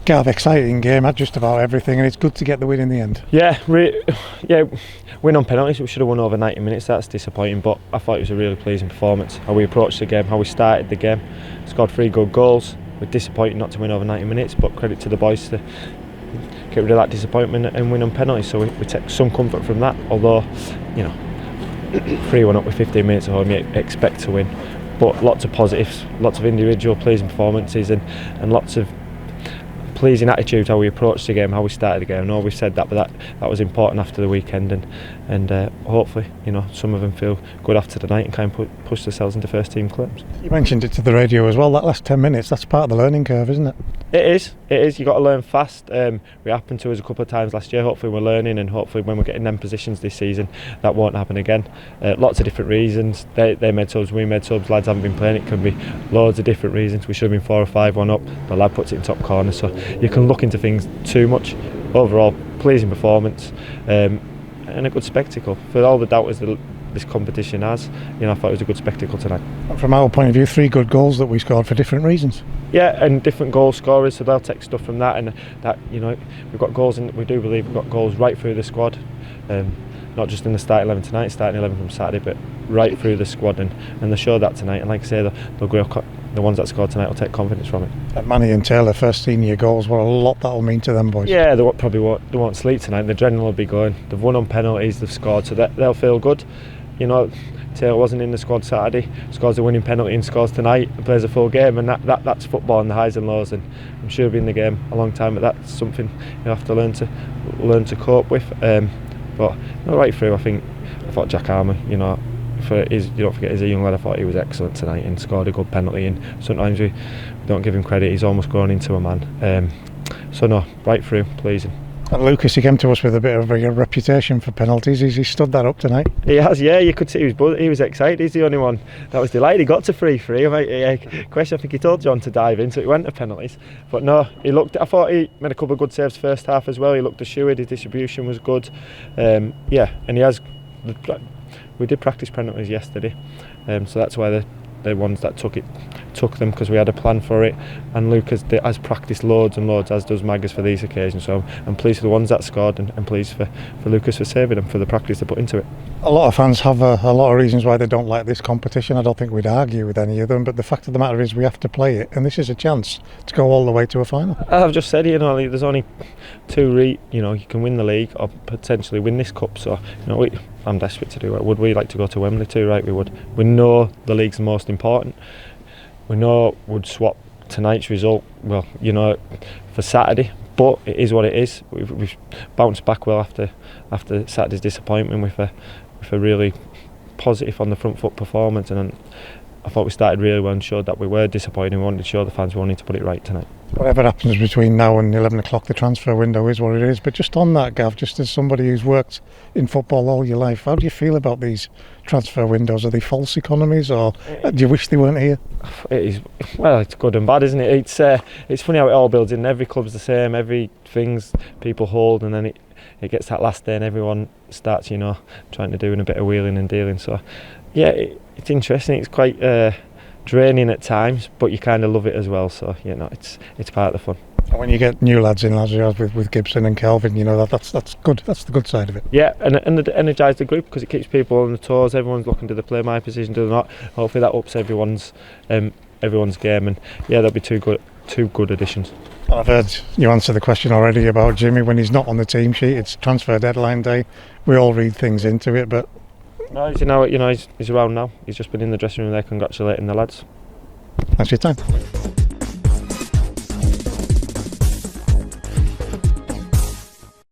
Gav, exciting game, had just about everything, and it's good to get the win in the end. Yeah, win on penalties. We should have won over 90 minutes. That's disappointing, but I thought it was a really pleasing performance. How we approached the game, how we started the game, scored 3 good goals. We're disappointed not to win over 90 minutes, but credit to the boys to get rid of that disappointment and win on penalties. So we take some comfort from that. Although, 3-1 up with 15 minutes at home, you expect to win. But lots of positives, lots of individual pleasing performances, and lots of pleasing attitude how we approached the game, how we started the game. I know we said that, but that was important after the weekend, and hopefully, some of them feel good after the night and kind of push themselves into first team clubs. You mentioned it to the radio as well. That last 10 minutes, that's part of the learning curve, isn't it? It is. You got to learn fast. We happened to us a couple of times last year. Hopefully we're learning, and hopefully when we're getting them positions this season, that won't happen again. Lots of different reasons. They made subs, we made subs. Lads haven't been playing. It can be loads of different reasons. We should have been 4 or 5-1 up. The lad puts it in top corner, so you can look into things too much. Overall, pleasing performance, and a good spectacle for all the doubters that this competition has. I thought it was a good spectacle tonight. From our point of view, 3 good goals that we scored for different reasons. Yeah, and different goal scorers, so they'll take stuff from that, and that we've got goals, and we do believe we've got goals right through the squad, not just in the starting 11 tonight, starting 11 from Saturday, but right through the squad, and they showed that tonight. And like I say, the ones that scored tonight will take confidence from it. And Manny and Taylor, first senior goals, what a lot that'll mean to them boys. Yeah, they won't sleep tonight. The adrenaline will be going. They've won on penalties, they've scored, so they'll feel good. Taylor wasn't in the squad Saturday, scores a winning penalty and scores tonight and plays a full game, and that's football and the highs and lows, and I'm sure he'll be in the game a long time, but that's something you have to learn to cope with. But right through, I thought Jack Armour, you don't forget, he's a young lad. I thought he was excellent tonight and scored a good penalty, and sometimes we don't give him credit. He's almost grown into a man. Right through, pleasing. And Lucas, he came to us with a bit of a reputation for penalties. He stood that up tonight. He has, yeah. You could see he was excited. He's the only one that was delighted. He got to 3-3. I think he told John to dive in, so he went to penalties. But no, I thought he made a couple of good saves first half as well. He looked assured. His distribution was good. And he has. We did practice penalties yesterday, so that's why the ones that took them, because we had a plan for it, and Lucas has practiced loads and loads, as does Maggers, for these occasions. So I'm pleased for the ones that scored, and pleased for Lucas for saving them, for the practice they put into it. A lot of fans have a lot of reasons why they don't like this competition. I don't think we'd argue with any of them, but the fact of the matter is we have to play it, and this is a chance to go all the way to a final. I've just said, there's only 2 you can win the league or potentially win this cup, so I'm desperate to do it. Would we like to go to Wembley too? Right, we would. We know the league's the most important. We know we'd swap tonight's result, for Saturday, but it is what it is. We've bounced back well after Saturday's disappointment with a really positive on the front foot performance, and I thought we started really well and showed that we were disappointed. We wanted to show the fans we wanted to put it right tonight. Whatever happens between now and 11 o'clock, the transfer window is what it is. But just on that, Gav, just as somebody who's worked in football all your life, how do you feel about these transfer windows? Are they false economies, or do you wish they weren't here? It is. Well, it's good and bad, isn't it? It's funny how it all builds in. Every club's the same. Everything's people hold, and then it gets that last day, and everyone starts, trying to do a bit of wheeling and dealing. So, yeah, it's interesting. It's quite draining at times, but you kind of love it as well. So it's part of the fun. And when you get new lads in, as you have with Gibson and Kelvin, that's good. That's the good side of it. Yeah, and it energise the group, because it keeps people on the toes. Everyone's looking, do they play my position, do they not? Hopefully that ups everyone's game, and there'll be two good additions. I've heard you answer the question already about Jimmy. When he's not on the team sheet, it's transfer deadline day. We all read things into it, but no, he's around now. He's just been in the dressing room there congratulating the lads. Thanks for your time.